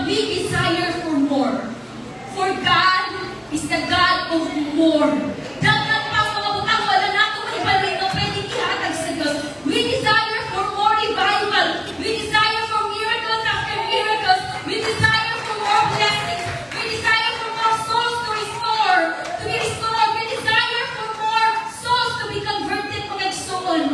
but we desire for more. For God is the God of more. Dapat pa mga butang, wala na itong mahibalay na pwedeng ihatag sa Diyos. We desire for more revival. We desire for miracles after miracles. We desire for more blessings. We desire for more souls to restore. To be restored. We desire for more souls to be converted mga igsoon.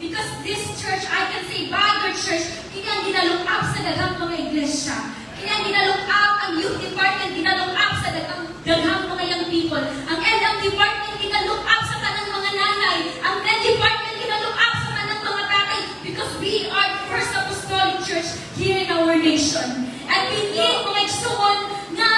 Because this church, I can say, Baguio Church, hindi ang ginalook up sa daghang mga iglesia. Hindi ang ginalook up ang youth department, ginalook up sa daghang mga young people. Ang LM department, ginalook up sa tanang mga nanay. Ang LM department, ginalook up sa tanang mga tatay. Because we are the first apostolic church here in our nation. And we need mga igsoon na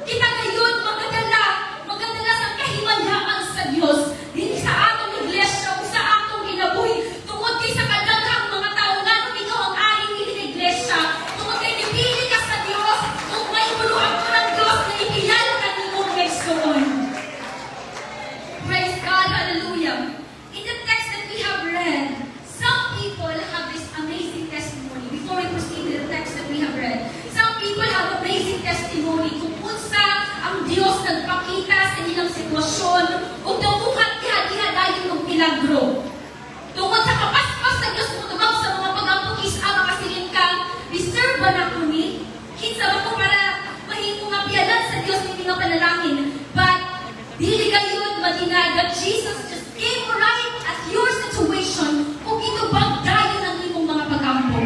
kita ngayon magdadala sa kahimanlaan sa Diyos. Hindi sa atong iglesia o sa atong kinabuhi. Tungod kay sa kadaghang mga tao nga nung ikaw ang aling ng iglesia. Tungod kay nipili ka sa Diyos. Kung may buluhan ko ng Diyos na ikilala ka ni mong igsoon. Praise God, hallelujah. In the text that we have read, some people have this amazing testimony. Before we proceed to the text that we have read, some people have amazing testimony kung unsa ang Diyos nagpakita sa ilang sitwasyon o damuhan diha dayon ng milagro. Tungod sa kapaspas sa Diyos mo tumang sa mga pag-ampukis ang makasilin ka, deserve ba na kuni? Kinsa ba ko para mahimo nga piyalan sa Diyos hindi nga panalangin? But dili kayon madinay that Jesus just came right at your situation kung itubag dayon ang imong mga pag-ampo.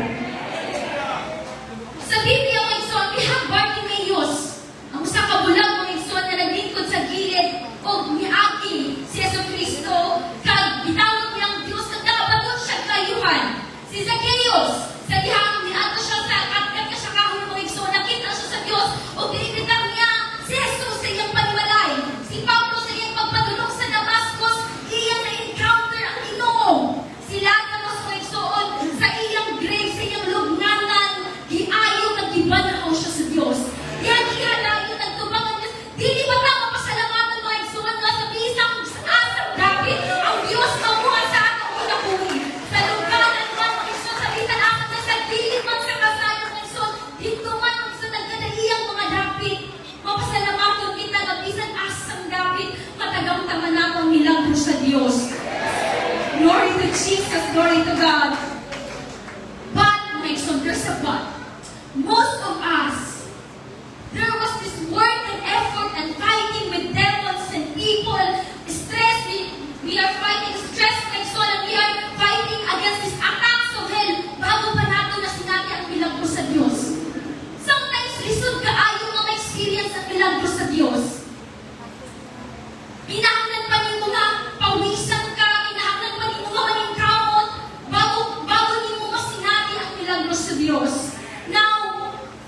Sa Biblia mga igsoon, we have Bartimaeus. Ang usa ka bulag mga igsoon na naglingkod sa gilid o miagi si Jesucristo kag bitawon niyang Diyos nagdabaton siya kayuhan. Si Zacchaeus, sa dihang niadto siya sa katkat siya kahon mga igsoon, nakita siya sa Diyos o binibitaw niya si Jesus sa iyang panimalay. Si Pablo sa iyang pagpadulong sa Damascus, iyang na-encounter ang Ginoo. Si Lazarus mga igsoon, sa iyang grave, sa iyang lugnanan, giayo nagbanaw siya sa Diyos. Yan ihalayo nagtubangan Diyos. Dili ba tama pasalamatan mga igsoon nga sa bisang asang David ang Diyos mamuha sa atong kinabuhi. Sa luganan man mga igsoon, sa bisan amat na sa dilit man sa kasayo mga igsoon, dito man mga igsoon nagkadaiyang mga David. Mapasalamaton kita nga bisan asang David, matagamtaman na ang milagro sa Diyos. Glory to Jesus, glory to God. But, mga igsoon, there's a but. Most of us, there was this work and effort and fighting with demons and people, stress, we are fighting stress, like so, and we are fighting against these attacks of hell bago pa nato na sinabi ang milagro sa Diyos. Sometimes, lisod ka ayaw nga ma-experience ang milagro sa Diyos. Pinahanglan pa niyo nga, pawisan ka, pinahanglan pa niyo nga maning kamot, bago niyo nga sinabi ang milagro sa Diyos. Now,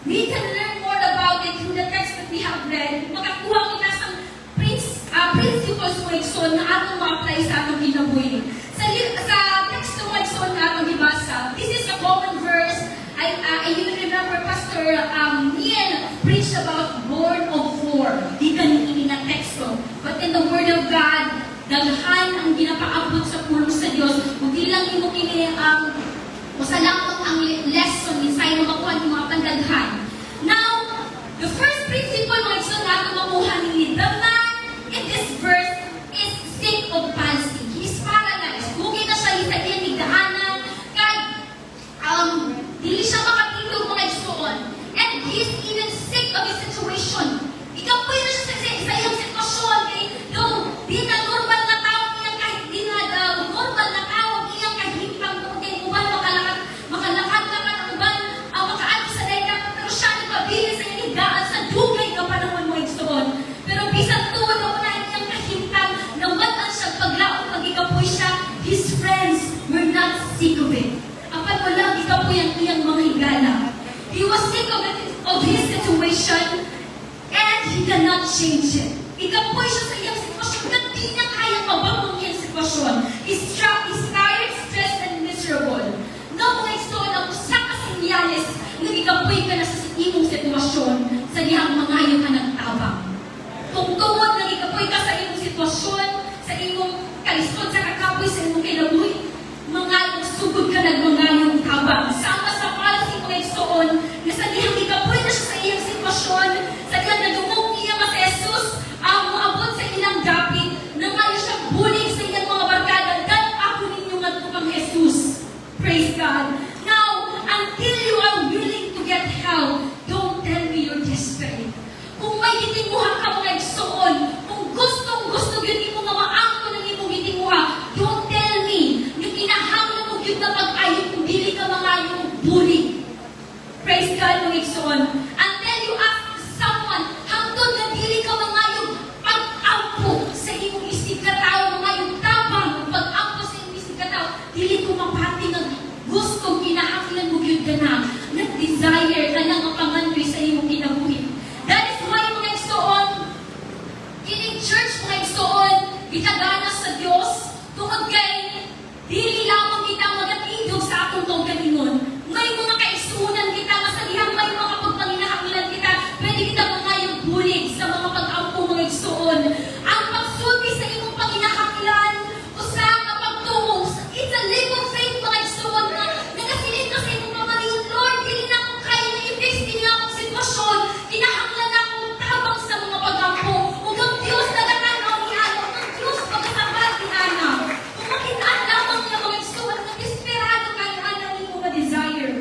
we can learn more about it through the text that we have read. Makakuha kita sa principles mo igsoon na atong ma-apply sa atong kinabuhi. Sa text mo igsoon na atong ibasa, this is a common verse. You remember Pastor Ian preached about born of four. Di kanini na teksto. But in the Word of God, daghan ang ginapaabot sa pulo sa Diyos. Kung di lang mo kini masalamot ang lesson inside mo makuha ng mga pandaghan. Now, the first principle mga igsoon na itong makuha ni the man in this verse is sick of palsy. He is paralyzed. Bukid na siya sa iyang higdaanan. Kaya, dili siya makatindog mga igsoon. And he is even sick of his situation. Ikapoy na siya sa iyang sitwasyon. Though, di na normal na tao iyang kahit di na normal na tao iyang kahimpang kung kayo uban makalakad-lakad ang uban makaano sa dahilan. Pero siya nagpabili sa iyang higdaan sa dugay na panahon mo igsoon. Pero bisan tuwa na una iyang kahimpang nawatan siya paglaong magikapoy siya. His friends were not sick of it. Apan wala ikapoy ang iyang mga higala. He was sick of his situation and he cannot change it. Ikapoy siya sa iyang sitwasyon na di niya kayang mabangon iyang sitwasyon. He's trapped, he's tired, stressed, and miserable. No mga igsoon ang usa ka sinyalis na ikapoy ka na sa imong sitwasyon sa dihang mangayo ka ng tabang. Kung tungod na ikapoy ka sa imong sitwasyon, sa imong kalisod, sa kakapoy, sa imong kinabuhi, mga sugod ka nagmangayong tabang. Sama sa palsi mga igsoon na sa dihang ikapoy gitimuha ka mga igsoon. Kung gusto yun mo nga maangko ng imong gitimuha, don't tell me, yung kinahanglan mo yun na pag-ayon kung dili ka mga yung bully. Praise God mga igsoon. Until you ask someone, hangtod na dili ka mga yung pag-ampo sa imong isig katao, mga yung tabang pag-ampo sa imong isig katao, dili ko mapati ng gusto kinahanglan mo yun ka na, nag-desire ka na mapangandoy sa imong kinabuhi. That is why mga igsoon, kining church mga igsoon, bitagana sa Dios tungod kay dili lamang kita magatindog sa atong kaugalingon. May mga kaigsuunan kita masalihan, may mga pagpanginahanglan kita, pwede kita mga yung bulig sa mga pag-ampo mga igsoon. Ang pagsulti sa imong panginahanglan usa ka pagtuo, it's a leap of faith mga igsoon na nagasilid ka sa imong pamaliyon. Lord, dili na ko kaya na i-fix din nga akong sitwasyon, kinahanglan na akong tabang sa mga pag-ampo. Ug ang Diyos nagatanaw ni Ano, ang Diyos pagkasabal ni Ana. Kung makitaan lamang niya mga igsoon, nag-desperado ka ni Ana ni mo desire.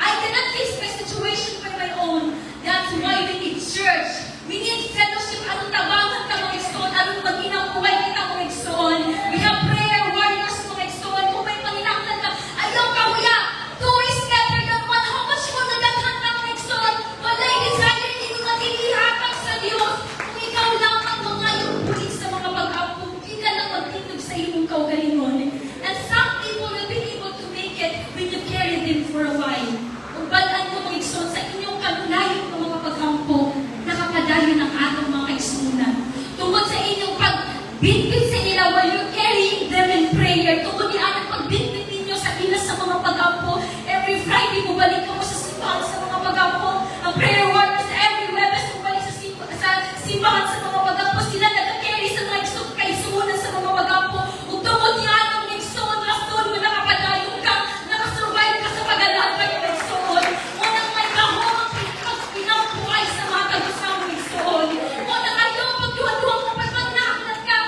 I cannot fix my situation by my own. That's why we need church. We need fellowship. Anong tabangan ka mga igsoon? Anong mag-inang buhay kita mga igsoon? We have prayer warriors mga igsoon. Kung may panginahanglan ka, ayaw ka kuya. Two is better than one. How much more nadaghan ka mga igsoon? Walay desire, hindi mo matilihatag sa Diyos. Kung ikaw lamang mga yung bulig sa mga pag-ampo, hindi ka lang magtindog sa imong kaugalingon. And some people will be able to make it when you carry them for a while. Kung balaan mo mga igsoon sa inyong kanulayon ng mga pag-ampo, nakapadayon ang atong mga kaigsuunan. Tungkol sa inyong pagbitbit sa nila while you're carrying them in prayer, tungkol di ang pagbitbit ninyo sa ila sa mga pag-ampo, every Friday mo balik mo sa simbahan sa mga pag-ampo, ang prayer warriors every Webes mo balik sa simbahan sa mga pag-ampo, sila nag-carry sa mga kaigsuunan sa mga pag-ampo, ug tungkol di ang mga igsoon, rason mo nakapadayon ka, nakasurvive ka sa pag-alagay ng igsoon, o nang may kahong ang pinampuay sa mga kagusang igsoon, o nang ayaw pagduwa-duwang na pagpagnaaklat ka,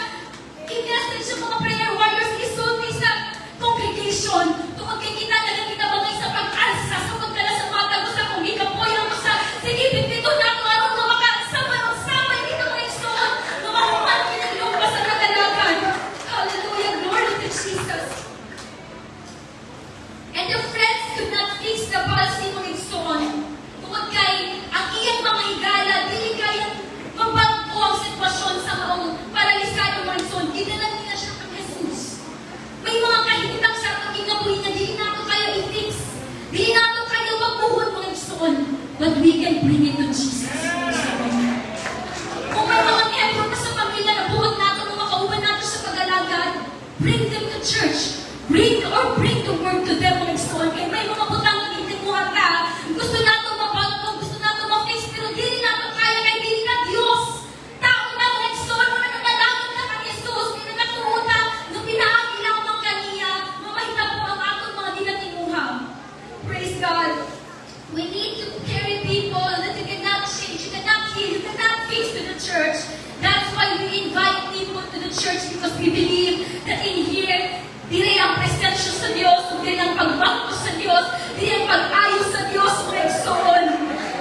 i-message sa mga prayer warriors, isulti sa congregation, tungkol kay kita na kita bagay sa pag-alsa, sa pagdala sa mga kagusang, kung ikapoyan mo sa, sige, bipito na ako, araw na makasama dito mga igsoon, na mahuman kinaglupa sa kagalagan. Hallelujah, glory to Jesus. And the friends could not fix the policy mga igsoon. Tungod kay ang iyang mga higala, dili kayang mabago ang sitwasyon sa maong paralisado mga igsoon. Ginalan nila siya kang Jesus. May mga kahintang sa ating kinabuhi na dili nato kaya i-fix. Dili nato kaya magbuhon mga igsoon. But we can bring it to Jesus. Mga igsoon. Kung may mga miyembro na sa pamilya na buhon nato na makauban nato sa pag-alagad, bring them to church. Bring the word to them mga igsoon. Kaya may mga butang na itimuha ka. Gusto nato mabago, gusto nato ma-fix, pero dili nato kaya kay dili na Diyos. Tao na mga igsoon, wala na malaman na kang Jesus. Hindi na natuuta, nung pinaagi lamang kaniya, mamahita po ang atong mga dinatimuha. Praise God. We need to carry people that you cannot change, you cannot heal, you cannot fix to the church. That's why we invite people to the church because we believe that in here, dili ang presensya sa Diyos, dili ang pagbangko sa Diyos, dili ang pag-ayos sa Diyos, mga igsoon.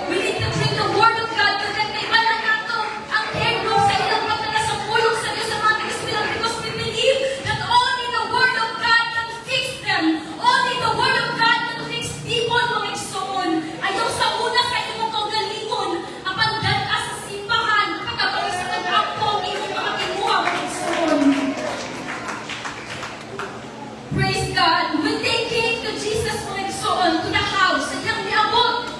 We need to bring the Word of God to them. May balang nato ang headroom sa ilang pagdala sa pulong sa Diyos sa mga Kristiyan because we believe that only the Word of God can fix them. Only the Word of God can fix people, mga igsoon. Ayaw sa una sa inyong kaugalingon, ang pagdala sa simbahan, pagkabalik sa pag-ampo, inyong mga kinuha, mga igsoon. Praise God. When they came to Jesus mga igsoon, to the house, sa ilang niabot,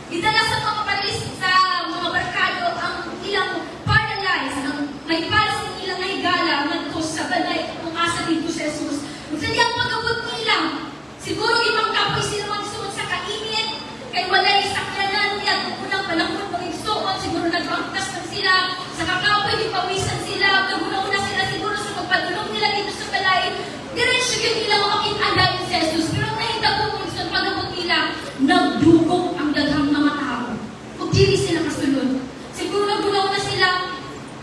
idala sa mga paralis sa mga barkado ang ilang paralyzed, ang may paras ng ilang nahigala ngadto sa balay kung asa dito sa Jesus. Kung sa diyang pag-abot nila, siguro ibang kapoy sila mga igsoon sa kainit, kay walay sakyanan niya, kung unang panahon mga igsoon, siguro nagbangkas lang sila, sa kakapoy, di pawisan sila, naguna-una sila siguro sa pagpadulong nila dito sa balay, diretso yun nila makakit-andayin si Jesus. Pero nahita po kung sa pag-abot nila, nagdugog ang daghang mga tao. Kung dili sila kasunod. Siguro naguna na sila,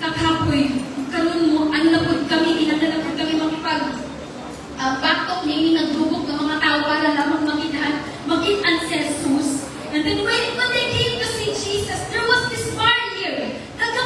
kakapoy, kanon mo, ano na po kami, inagdala po kami makipag batok niya, nagdugog ng mga tao para lamang makitaan si Jesus. And then when they came to see Jesus, there was this barrier. Daghang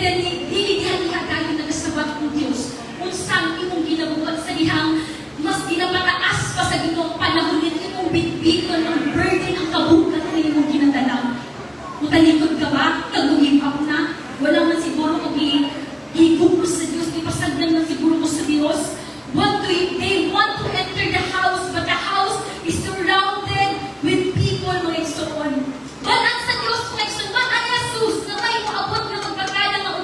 then dili diha kayo nagasabat ng Dios. Unsang imong ginabuhat sa dihang mas ginapataas pa sa Ginoo panahon nito imong bitbiton ang burden ang kabugat na imong ginadala. Mutalikod ka ba? Nag-give up na? Wala man siguro kung higugos sa Diyos, ipasagdan man siguro ko sa Diyos. They want to enter the house, but the house is surrounded with people, mga igsoon. Banan sa Diyos, mga igsoon, banan Jesus, na may maabot na magpagkala ng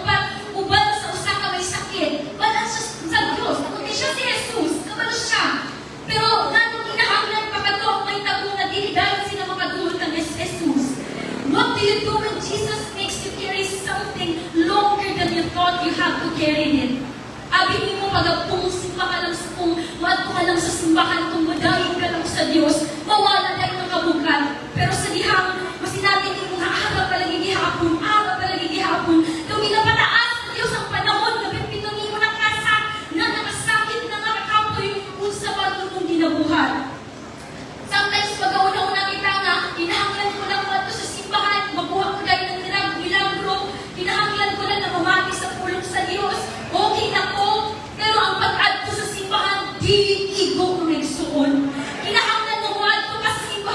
uban sa usa ka may sakit. Banan sa Diyos, kundi siya si Jesus, kabalo siya. Pero nanong inahanglan pa ka to, may tago na dinidayon sila makadulot ng Jesus. What do you do when Jesus makes you carry something longer than you thought you have to carry it? Abi mo pag simba ka lang sa maadto ka lang sa simbahan, kung madayin ka lang sa Diyos, mawala tayo ng kabukat. Pero sa dihang, masinabi ni mo, aga palagi gihapon, nung pinapataas sa Diyos ang panahon, na pinpitungin mo ng kasa, na nakasakit, na nakakapoy, kung sa bagong mong ginabuhat. Sometimes, pag-una-una kita nga, hinahanglan ko lang mato sa simbahan, mabuha ko dahil ng milagro, hinahanglan ko lang na mamati sa pulong sa Diyos, okay na ko, pero ang pag-add ko sa simbahan, di igo ang nagsuon. Hinahanglan mo maad ko ka sa simbahan,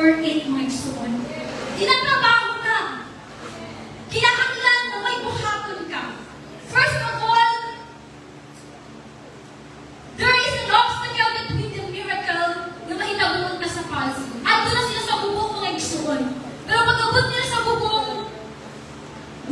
for it, mga igsoon. Tinatrabaho na. Kinakailan na may buhaton ka. First of all, there is an obstacle between the miracle na mahitagulot na sa palsy. At doon na sila sa bubong, mga igsoon. Pero pag-abot nila sa bubong,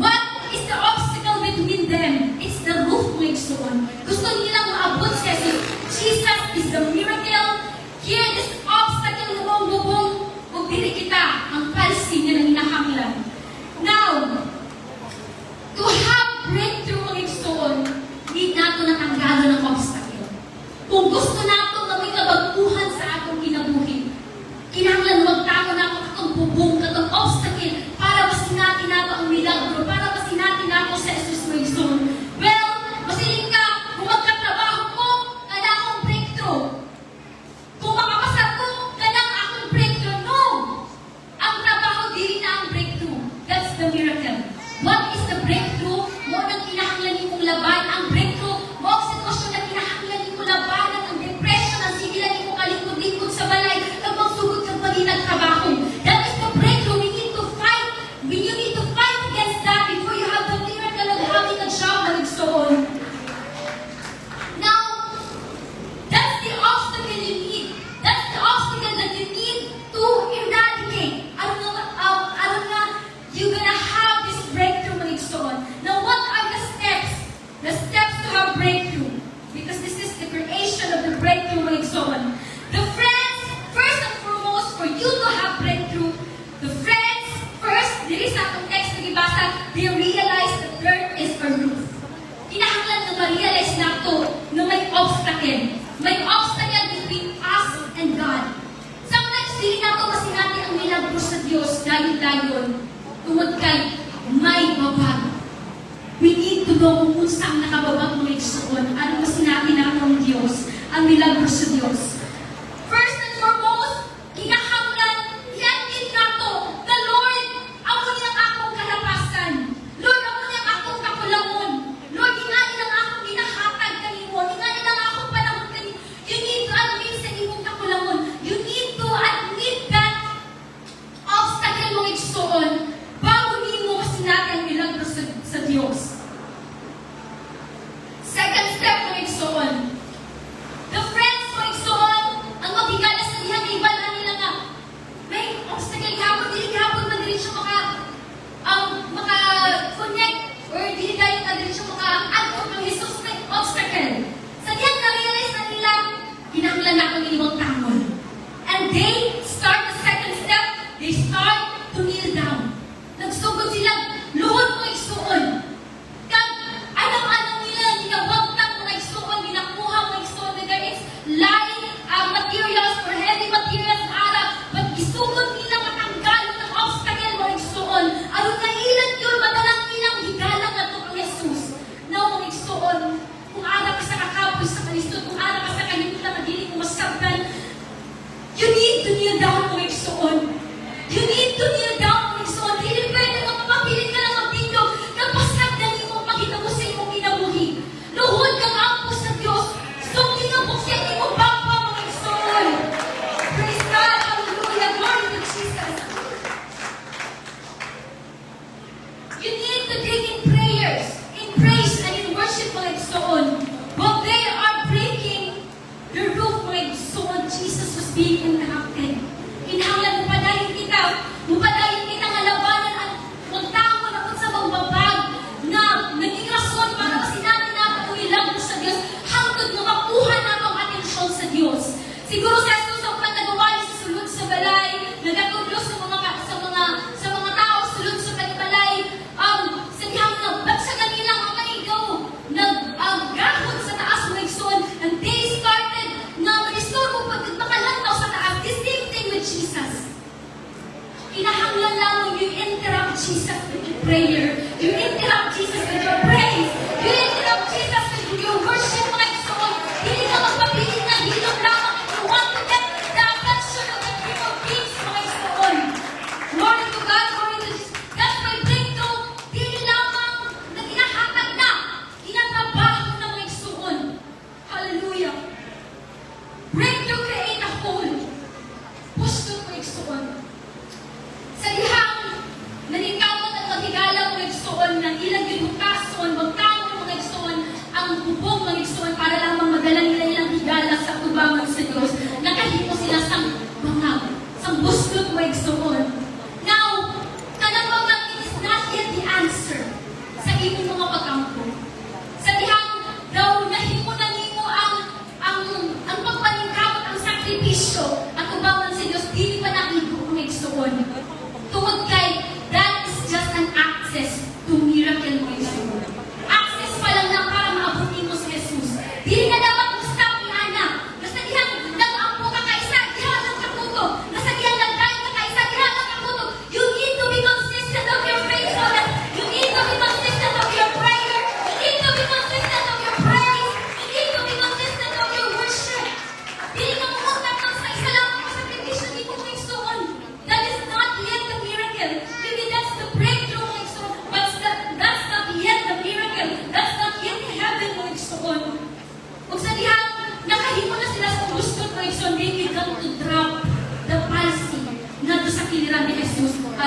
what is the obstacle between them? It's the roof, mga igsoon. Gusto nilang maabot siya. Jesus is the miracle. Here, this obstacle na mong bubong, o dili kita ang palsy niya na hinahanglan. Now, to have breakthrough, mga igsoon, need nato na tanggalan ng obstacle. Kung gusto nato na may kabaguhan sa atong kinabuhi, kinahanglan magtago na ako katong bubong, katong obstacle, para masinatin nato ang milagro, para masinatin nato sa Jesus, mga igsoon. Well, masiling ka, kung magkatrabaho ko, kada akong breakthrough. Kung makapasal ko, kada akong breakthrough. No! Ang trabaho, dili na ang breakthrough. That's the miracle. What is the breakthrough? Mo nang kinahanglan mong laban. Ang breakthrough, mo ang sitwasyon na kinahanglan mong labanan. Ang depression, ang sigilan mo kalingkod-lingkod sa balay, kag magsugod kag malinag trabaho. That is the breakthrough. We need to fight. You need to fight against that before you have the miracle of having a job, maligsoon. Now, that's the obstacle you need. That's the obstacle that you need to eradicate. Ano nga, you're gonna have this breakthrough, maligsoon. Now, what are the steps? The steps to have breakthrough. Because this is the creation of the breakthrough, maligsoon. The friends, first and foremost, for you to have breakthrough, the friends, first, diri sa atong text na gibasa, they realize that there is a roof. Kinahanglan na ma-realize nato na may obstacle. May obstacle between us and God. Sometimes, dili nato masinati ang milagro sa Diyos dayon-dayon tungod kay may babag. We need to know kung unsa ang nakababag ng igsoon. Ano masinati nato ang Diyos, ang milagro sa Diyos. First and foremost, kinahanglan i-admit nato na Lord, ako niyang akong kalapasan. Lord, ako niyang akong kakulangon. Lord, ingani lang akong ginahatag kanimo. Ingani lang akong panahon kanimo. You need to admit sa imong kakulangon. You need to admit that obstacle mong igsoon bago nimo masinati ang milagro sa Diyos. Second step mong igsoon. The friends mong igsoon,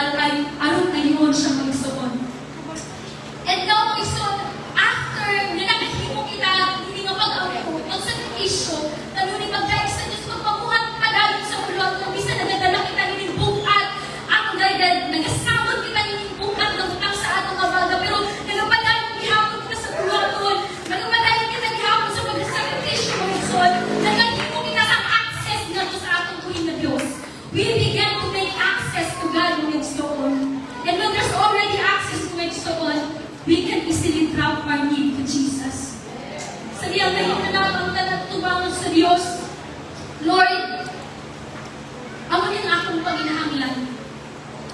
pagdadal ay aron ngayon siya magsuon. And now, magsuon, after na nakahimo kita, hindi nga pag-auto, mag-sacrificio, tanong pagdaig sa Diyos, magpabuhat ka dahil sa ulot, kung bisa nagadala kita ninin bukat, ang dahil nagasamot kita ninin bukat, nagutang sa atong abaga, pero nagapadayon gihapon kita sa ulot, nagapadayon kita gihapon sa mag-sacrificio, magsuon, nagahimo kita sa access nga to sa atong tuwing na Diyos. We began to make access to God when it's so on. And when there's already access to it's so on, we can easily drop our need to Jesus. Sa diyang nahinanapang tanatubangon sa Diyos, Lord, ako yung akong panginahanglan.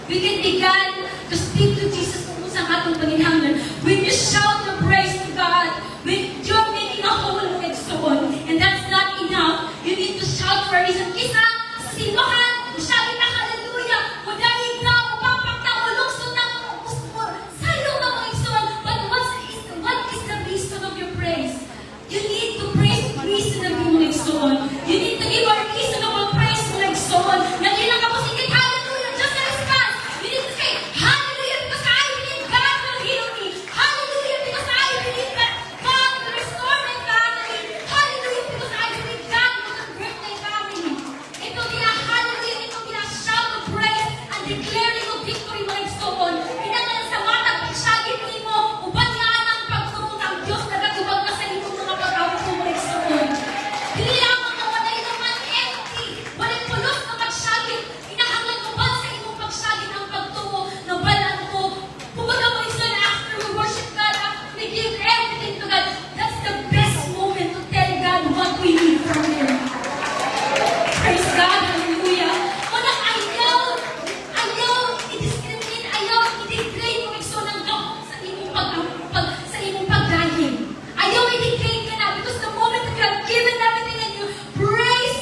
We can begin to speak to Jesus kung sa atong panginahanglan. When you shout your praise to God, when you're making a whole of it's so on, and that's not enough, you need to shout for a reason. Kisa, sa simbahan, sabi na hallelujah, madaling na, upapak na, ulungsod na, sayo ka mga isuan. But what is the reason of your praise? You need to praise reasonably mga isuan. You need to give a reasonable praise mga isuan. Nagilang ako sige, hallelujah, just a response. You need to say, hallelujah, because I believe God will heal me. Hallelujah, because I believe that God will restore my family. Hallelujah, because I believe God will convert my family. Ito kaya hallelujah, ito kaya shout of praise and declaring of victory mga igsoon. Pinangalan sa mata, pagsagin mo, uban nga ng pagtungkol ang Diyos na nagubag na sa inyong mga pag-awit mo mga igsoon. Dili lamang na wala naman empty, walang pulos na pagsagin, inahanglan mo ba sa inyong pagsagin ang pagtungo na balan mo. Kumbaga mga igsoon, after we worship God, after we give everything to God, that's the best moment to tell God what we need from Him. Praise God, hallelujah. Unang ayaw i-discriminate, ayaw i-degrade mo ito ng Diyos sa imong pagdahil. Ayaw i-degrade ka na because the moment that you have given everything and you praise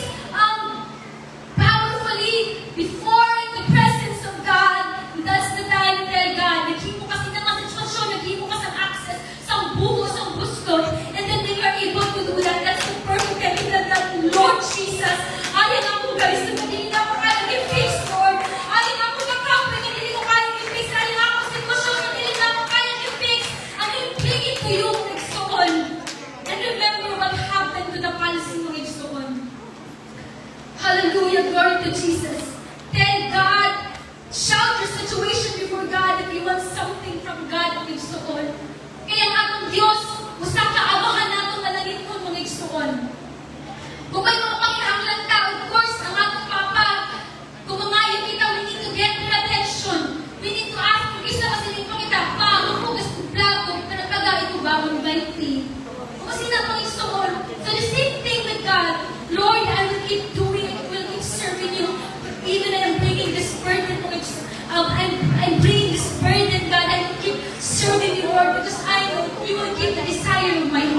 powerfully before the presence of God, that's the time to tell God, naghimo kasi na sa sitwasyon, naghimo ka sa access, sa buho, sa gusto, and then when you are able to do that, that's the perfect time that Lord Jesus, ayan ako guys, na hindi na ako kaya i-fix, Lord. Ayan ako na problem na hindi ko kaya i-fix. Ayan ako sitwasyon na hindi na ako kaya i-fix. And I bring it to you, Exoon. And remember what happened to the policy ng Exoon. Hallelujah, glory to Jesus. Tell God, shout your situation before God if you want something from God, Exoon. Kaya ang atong Diyos, usa ka abahan natin manangin ko mga Exoon. Kung may mga panginahanglan ka, of course, ang ating Papa, kung mamayon kita, we need to get their attention. We need to ask, kung isa kasi nito kita, pa, mapugas kong plato, pinagpagay ko ba, kung 20. Kung kasi na mga isoon. So the same thing with God, Lord, I will keep doing it, I will keep serving you, even I'm bringing this burden, I'm bringing this burden, God, I will keep serving you, Lord, because I know you will give the desire of my heart.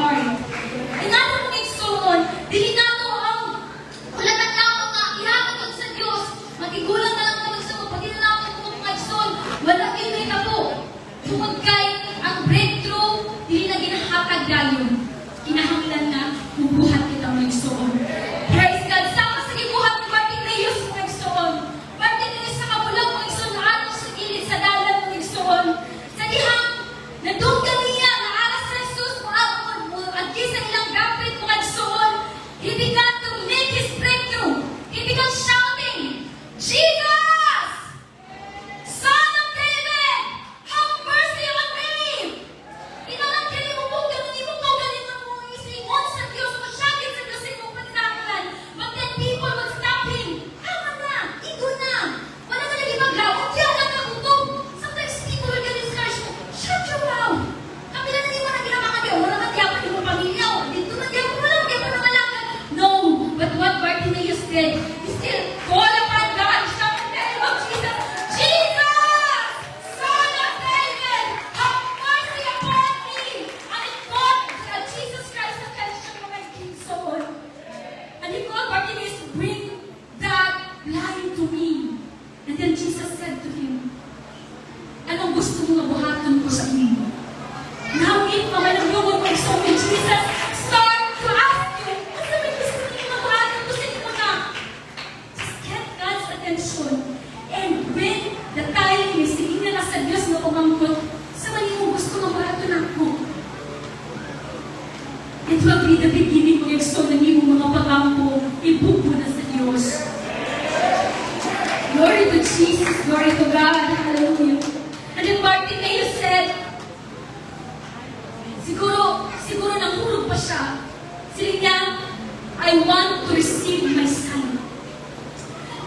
I want to receive my son.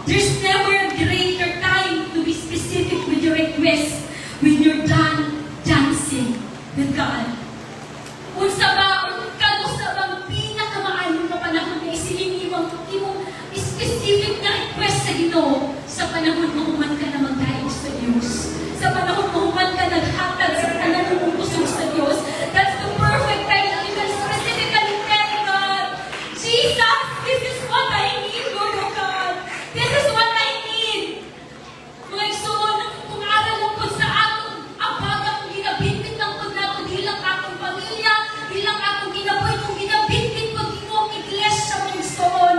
There's never a greater time to be specific with your request when you're done dancing with God. Unsa ba, kanusa bang pinakamaayon na panahon na isilin imong specific na request sa Ginoo sa panahon mo human ka na magdaig sa Diyos. Sa panahon mo human ka naghatag sa tanan mong kusog sa Diyos. That's the perfect time that you can specifically tell God, Jesus, this is what I need, Lord of God. This is what I need. Mga igsoon, kung aral lang po sa aton, ang bagang ginabitbit lang po nato, di lang akong pamilya, di lang akong ginaboy, kung ginabitbit po di mo ang iglesia, mga igsoon.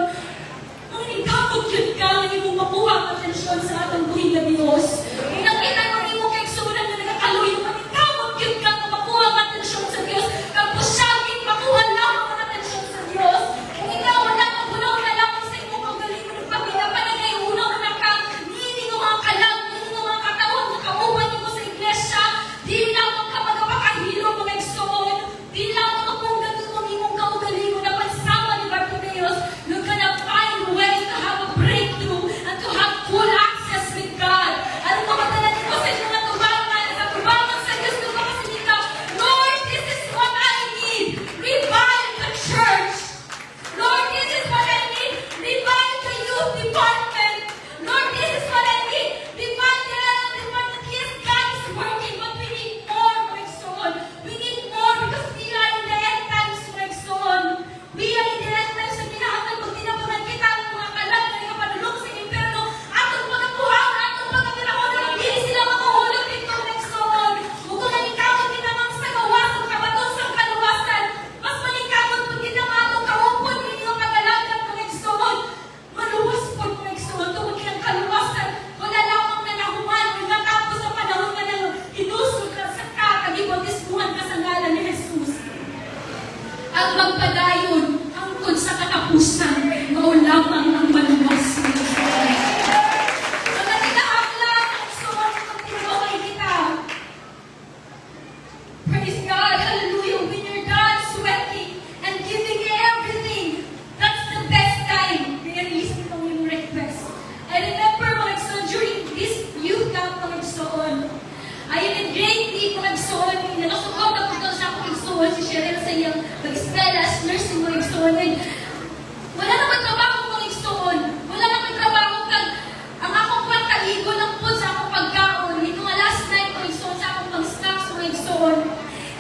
Ang ikakot yun ka, hindi mo makuha ang atensyon sa atong buhay na Diyos. Kung nakita mo ni mo kay igsoon na nagkakaloy, ang ikakot yun ka, kung makuha ang atensyon sa Diyos, kapos siya, makuha lang ang atensyon sa Diyos. Kung ikaw, wala kang gunaw na lang sa iyong magaling ng pamilya, panagay, unaw na ka, hindi mo mga kalam, hindi mo mga katawan, nakauban mo sa iglesia, di lang mo ka magpapakahilo, mga igsoon, di lang mo kung ganun mo imong kaugaling mo na pagsama ni Bartimaeus, you're gonna find a way to have a breakthrough and to have full access with God. Ano mo madala dito sa inyong tubangan sa Diyos, kung makasalit ka, Lord, this is what I need. Revive the church. Lord, this is what I need. Revive the youth department. Lord, this is what I need. Revive the department. Yes, God is working, but we need more, my son. We need more because we are in the end times, my son. We are in the end times na kinahanglan pag tinabangan kita ang mga kalag na nakapanulong sa impyerno. Atong pagkapuhaw, atong pagkapirahon na hindi sila makuhulog dito, my son. Kung nanikawin kinamang sa gawasan, kabaton sa kaluwasan, mas manikawin pag kinamang kaupon, hindi yung kagalagan, my son. Maluwas po, my son, tungkol kinang kaluwasan. Wala lamang na nahuman, may matapos sa panahon na nang inusog ka sa kagibautismuhan ka sa ngalan ni Jesus. At magpadayon angkod sa katapusan, maulamang ang maluwas ng Diyos. Mga tinahaklan, ang suwan ng tinaway kita. Praise God, hallelujah, when you're done sweating and giving everything, that's the best time. Release mo yung request. I remember mga igsoon, during this youth camp mga igsoon, ayun in grade 8 mga igsoon, nakasukaw na po sa akong igsoon, si Cheryl sa iyang mag-spell as nursing mga igsoon. And wala naman trabaho mga igsoon. Wala naman trabaho kag ang akong pagkaligo lang po sa akong pagkaon. Ito nga last night mga igsoon sa akong pang-snacks mga igsoon.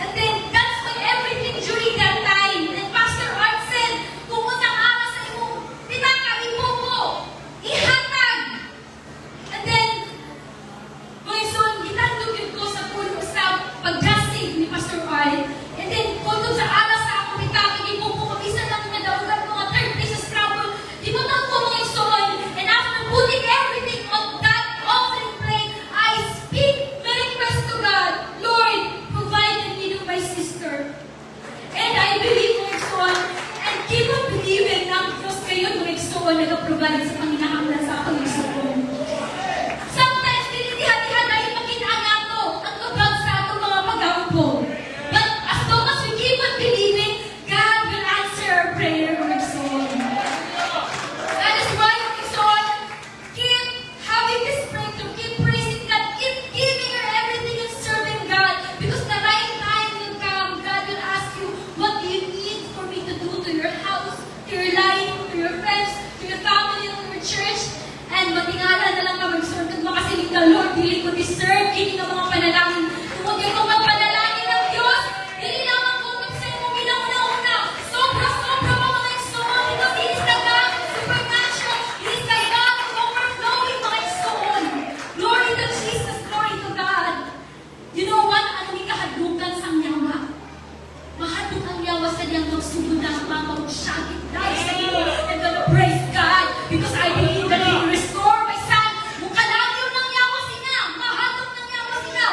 And then that's my everything during that time. And Pastor Art said, kung unang ama sa imong pinaka-ipo mo, ihatag. And then, mga igsoon, ginandog ko sa puno sa pag-dressing ni Pastor Art. And then, kung sa aras sa akong pitapin, ipo po, mag-isa lang na daugan mga third place sa scrabble. Di mo lang po mga igsoon. And after putting everything on that offering plate, I speak my request to God. Lord, provide the need of my sister. And I believe mga igsoon, and keep on believing na ang Diyos kayo mga igsoon nag-provide sa panginahanglan sa akong igsoon. Sometimes, dinitihan-tihan dahil makinaan nato ang lubag sa atong mga pag-aampo. But as long as we keep on believing, God will answer our prayer, mga igsoon. That is why, mga igsoon, keep having this breakthrough, keep praising God, keep giving her everything and serving God. Because the right time will come, God will ask you, what do you need for me to do to your house, to your life, to your friends, to your family, to your church? And matingala na lang kami, Lord, kung makasilig ka, Lord, dili ko deserve, hindi ka mga panalangin. Kung hindi ko magpanalangin ng Diyos, hindi lamang ko sa iyong minauna-una. Sobra-sobra mga igsoon, because He is the God of supernatural. He is the God of overflowing mga igsoon. Glory to Jesus, glory to God. You know what? Ano ni kahadukan sa nyawa? Mahaduk ang nyawa sa niyang magsugod na ang mga magsagit dahil sa iyo. I'm gonna praise God because I believe that He will restore my son. Mukalagyo ng nyawa siya. Mahaduk ng nyawa siya.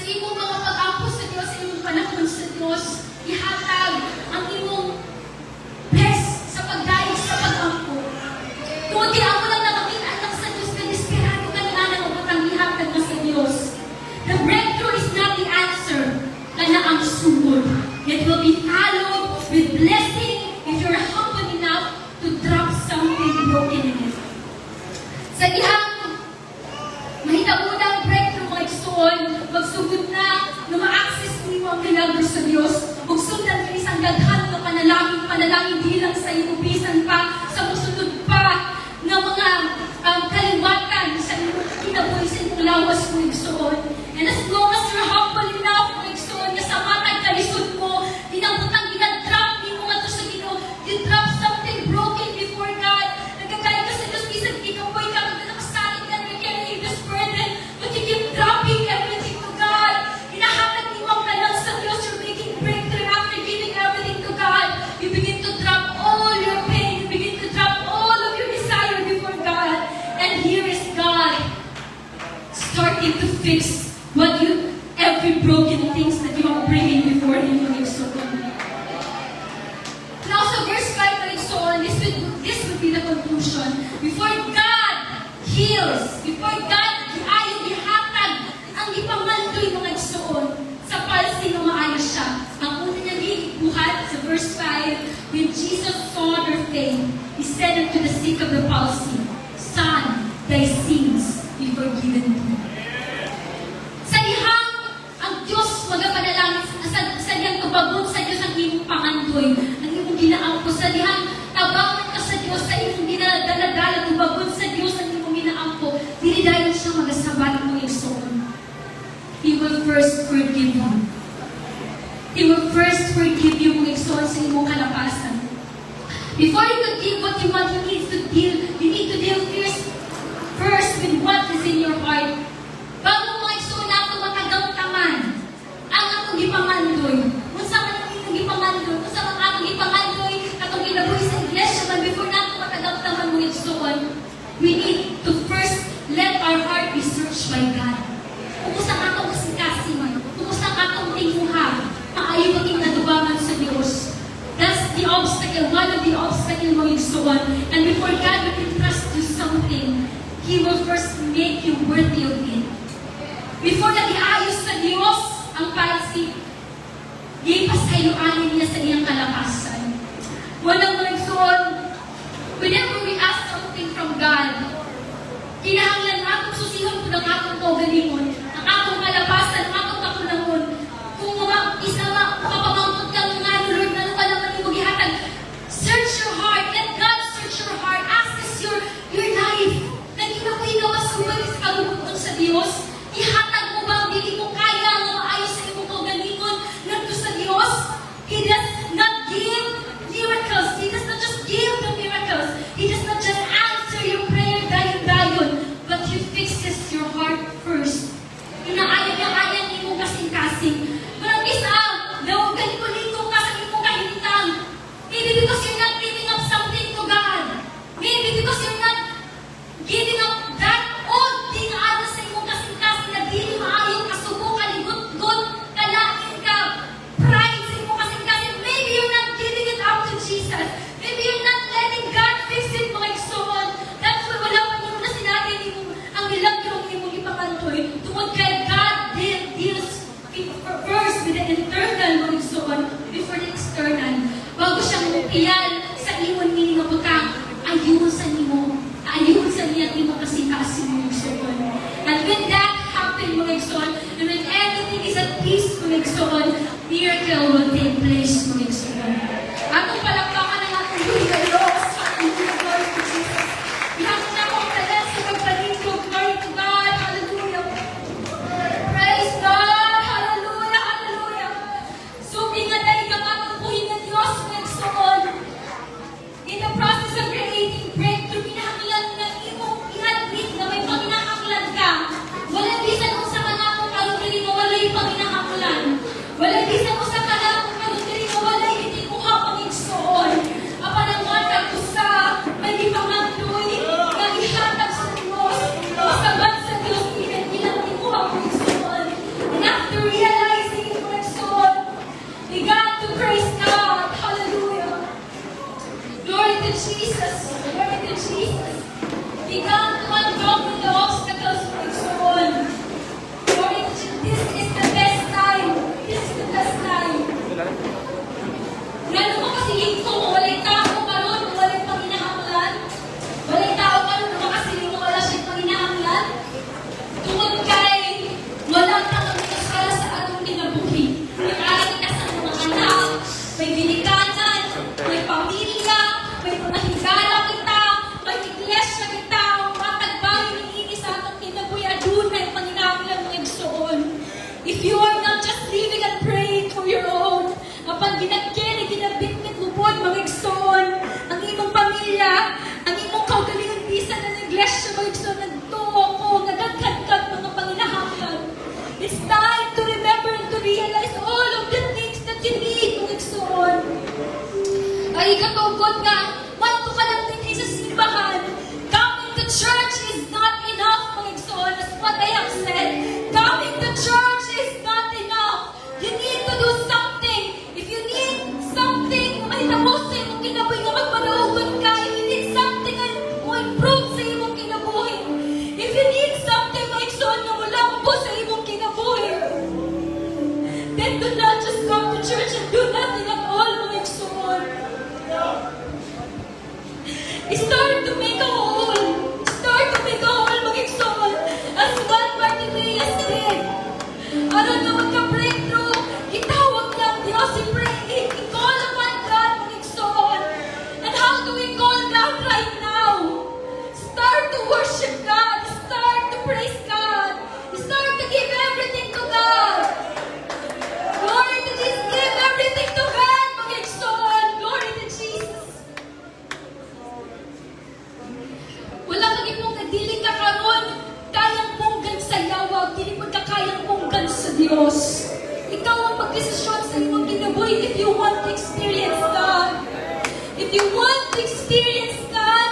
Sa imong mga pag-ampo sa Dios, sa imong panahon sa Dios, ihatag ang imong best sa pagdayeg sa pag-ampo. Tungod kaya ako lang nakakita lang sa Diyos na desperado ka na ng utang ihatag na sa Diyos. The breakthrough is not the answer, kana ang sugod. It will be followed with blessing if you're humble enough to drop something broken in it. Sa ihang mahitagudang breakthrough mga igsoon, magsugod na ma-access mo ang milagro sa Diyos. Magsundan ka isang daghan na panalangin di lang sa iyong bisan pa, sa musunod pa ng mga kaliwatan sa iyong kinabuhi sa iyong lawas mo igsoon. And as long as you're humble enough mo igsoon, sa matag kalisod mo, dinabutang dinadrop ni mo nga to sa Ginoo, you drop something broken before God. Nagkakaya ka sa Diyos, bisan ikapoy ka, magkakasalit ka, you can't leave this burden, but you keep dropping everything to God. Hinahatag ni mo ka lang sa Diyos, you're making breakthrough after giving everything to God. You begin to drop all your pain, you begin to drop all of your desire before God. And here is God starting to fix every broken things that you are bringing before Him. Now, sa verse 5, this would be the conclusion. Before God heals, before God ayaw ihatag ang ipamandoy mga igsoon sa palsi na maayos siya. Ang una niya gibuhat sa verse 5, when Jesus saw their faith, He said unto the sick of the palsy, Son, thy sins be forgiven thee. Sa ihang ang Diyos magapanalangin sa diyang tubagod sa Diyos ang imong pangandoy, ang imong ginaampo sa dihang tabangan ka sa Diyos, sa imong ginadaladala, tubagod sa Diyos ang imong ginaampo, dili dahil siya magasabat mo igsoon. He will first forgive you. He will first forgive you mga igsoon sa imong kalapasan. Before you could give what you want, you need to deal first with what is in your heart. Bago mga igsoon nato matagamtaman ang atong gipamandoy. Unsa man ang atong gipamandoy, unsa man atong gipamandoy atong ginabuhi sa iglesia, man before nato matagamtaman mga igsoon, we need to first let our heart be searched by God. Kung usa ka atong kasing-kasing, kung usa ka atong tinguha, maayo maging nadubangan sa Dios. That's the obstacle, one of the obstacles mga igsoon. And before God will entrust you something, He will first make you worthy of it. Before nag-iayos sa Diyos ang palsi, ipasayuanin niya sa iyang kalakasan. Walang mga igsoon, whenever we ask something from God, kinahanglan atong susihon po ng atong kaugalingon, ang atong kalapasan, ang atong kakunangon. Kung makapamangkot ka nga, Lord, na ano ka naman yung maghihatag, search your heart, let God search your heart, access your life. Naging ako inawasuban sa kalubukon sa Diyos, ihatag mo ba ang dili mo kaya ang maayos sa imong kaugalingon nagto sa Diyos? He does not give miracles. He does not just give the miracles. He does not just answer your prayer dayon-dayon, but He fixes your heart first. Inaayag-ayag ni mo kasing-kasing. But isa, daw galiko-liko ka sa imong kahintang. Maybe because you're not giving up something to God. Maybe because you're not giving up that old thing na sa imong kasing-kasing na dili maayong kasubo, kaligot-got, kalain ka, pride sa imong kasing-kasing. Maybe you're not giving it up to Jesus. Maybe you're not letting God fix it, mga igsoon. That's why wala pa niyo na sinabi niyo ang milagro ng imong ipakantoy. Tungod kay God deals first with the internal, mga igsoon, before the external. Bago siyang mupiyan sa iwan ni nga butang, ayun sa nimo. Ayun sa niya nimo kasing-kasing, mga igsoon. And when that happened, mga igsoon, and when everything is at peace, mga igsoon, miracle will take place, mga igsoon. Atong palakpakan ang atong Holy Ghost. Hallelujah, glory to Jesus. Ihapon na ako ang talas sa pagpalingkod. Glory to God. Hallelujah. Praise God. Hallelujah, hallelujah. Suming nga tayo ka matupuhin ng Diyos, mga igsoon. In the process of creating breakthrough, pinahanglan na imong i-admit na may panginahanglan ka. Walang bisan kung sa kanakong kalugiri mo, wala yung panginahanglan. Walang bisan kung sa kanakong kalugiri mo, wala tinatawag na manto ka lang din sa simbahan. Coming to church is not enough, mga igsoon, as what I have said. Coming to church is not enough. You need to do something. If you need something, mahitabo sa imong kinabuhi nga magpanahugan ka. If you need something na mo improve sa imong kinabuhi. If you need something, mga igsoon, na mulambo sa imong kinabuhi, then do not just come to church and do nothing at all, mga igsoon. Start to make a hole. Start to make a hole, mga igsoon. As what Bartimaeus did. Aron na magka-breakthrough, itawag ng Diyos, i-pray, i-call upon God, mga igsoon. And how do we call God right now? Start to worship God. Start to praise God. Start to give everything to God. Glory to Jesus. Give everything to God, mga igsoon. Glory to Jesus. Wala lagi mong kadili ka karon, kayang punggan sa yawa, dili mo ka kayang punggan sa Diyos. Ikaw ang magdesisyon sa imong kinabuhi if you want to experience God. If you want to experience God,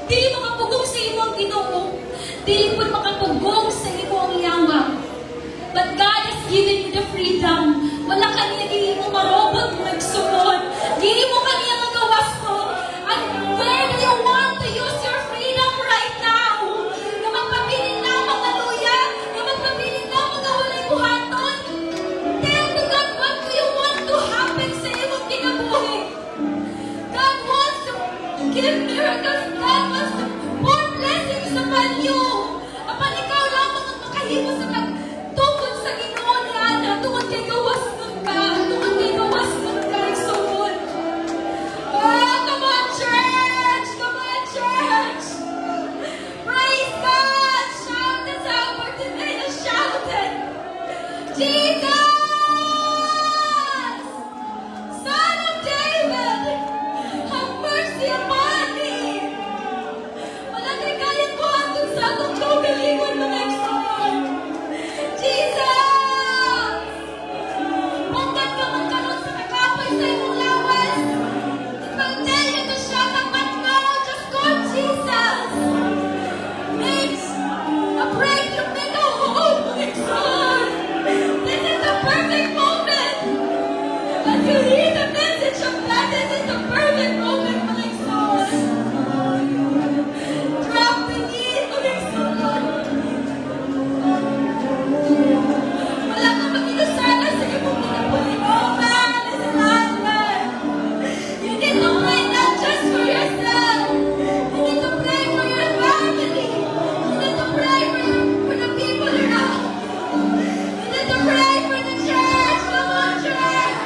dili mo kapugong sa imong Ginoo, dili mo makapugong sa imong yawa. But God has given you the freedom. Wala ka niya dili mo marobot, mga igsoon. Dili mo ka niya magawas mo. And where do you want to use your freedom right now? Na magpapili na mga luya, na magpapili na mga walay buhaton. Tell to God what do you want to happen sa imong kinabuhi. God wants to give miracles. God wants to pour blessings upon you. Upon ikaw lamang ang makahimo sa tungkol sa Ginoo ni Ana, tungkol kay gawas ng ka, tungkol kay gawas ng ka, igsoon. Oh, come on, church! Come on, church! Praise God! Shout as how Bartimaeus shouted. Jesus! Son of David! Have mercy upon me! Wala tayo kayang buhaton sa atong kaugalingon, mga igsoon. Jesus! Pagkat ka magkaroon sa kakapoy sa imong lawas, it will tell you to shut up and go. Just call Jesus. Makes a breakthrough, make a hole, mga igsoon. This is the perfect moment. As you hear the message of God, this is the perfect moment, mga igsoon. Drop the knee, mga igsoon. Wala kang makilusala sa imong kinabuhi. Oh man, this is not man. You need to pray not just for yourself. You need to pray for your family. You need to pray for the people around you. You need to pray for the church. Come on, church.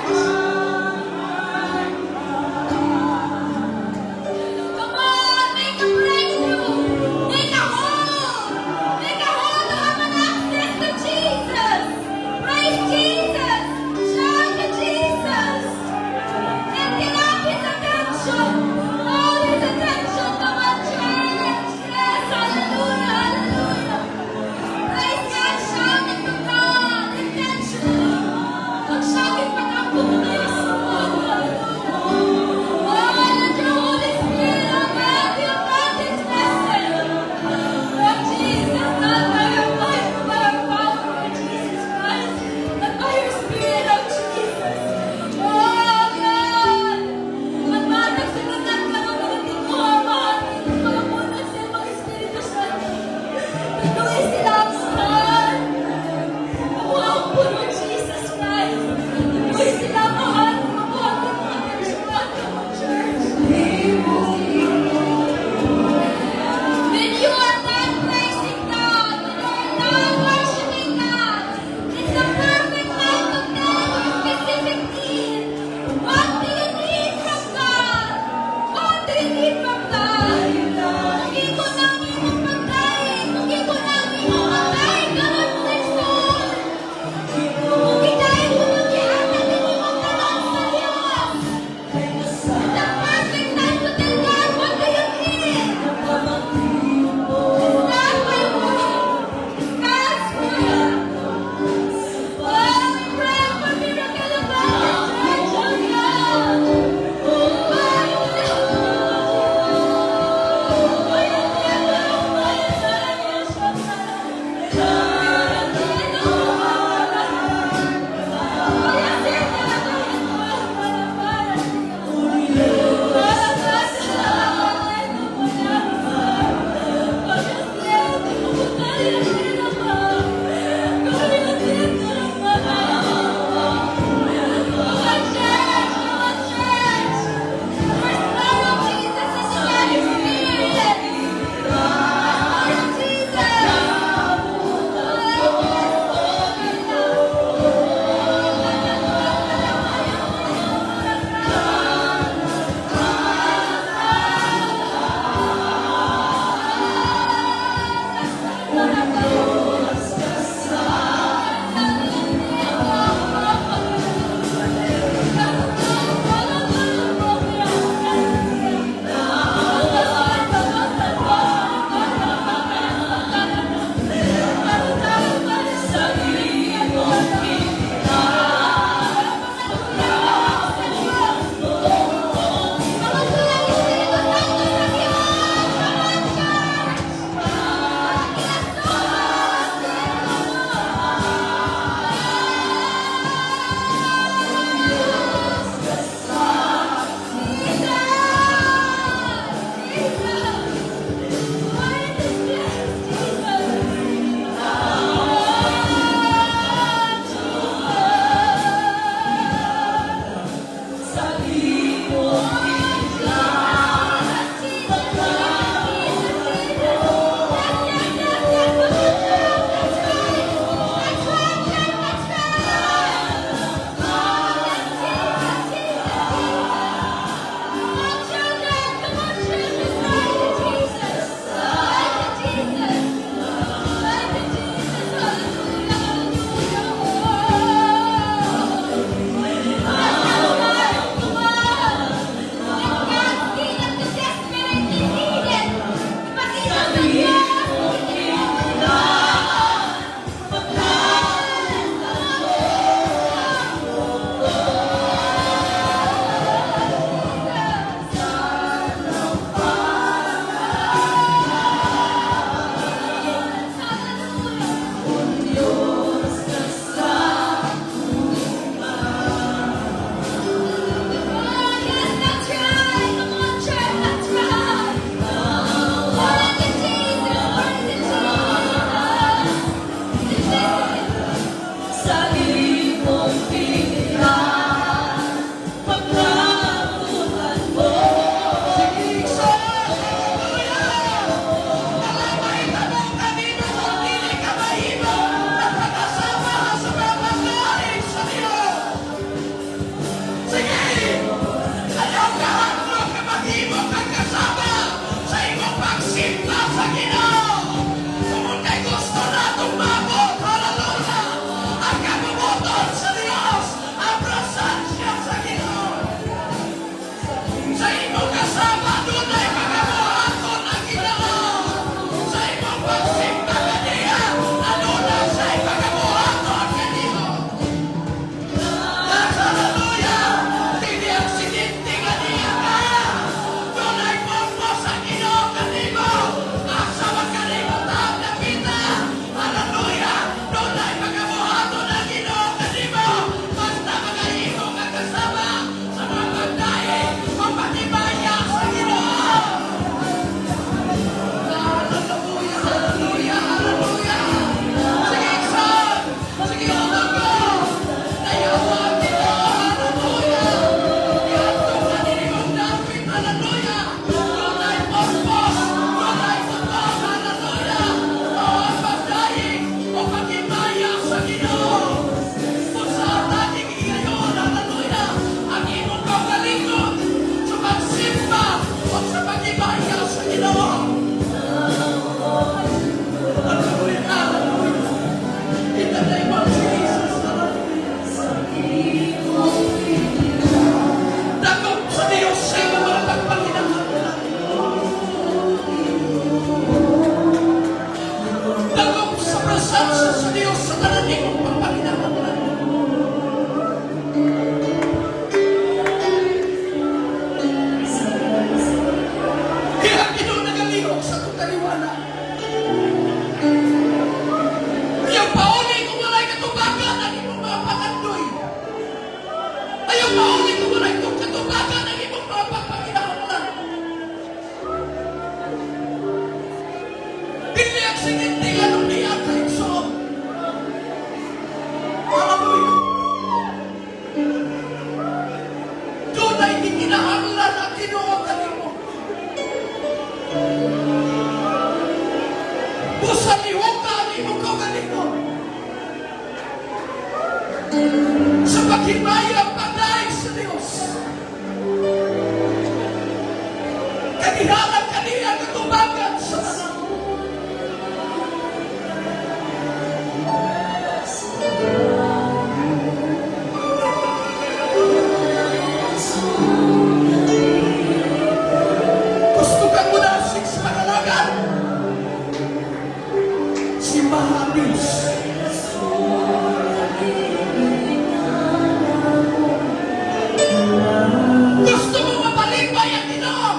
maghimay ang pagdaig sa Diyos. Kanihalan kaniyang katubagan sa mga gusto kang muna sa pagalagan. Si Mahabis. Gusto mo mapalibay ang Ginoo.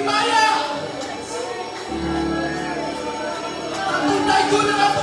himaya. Tatunay ko na ang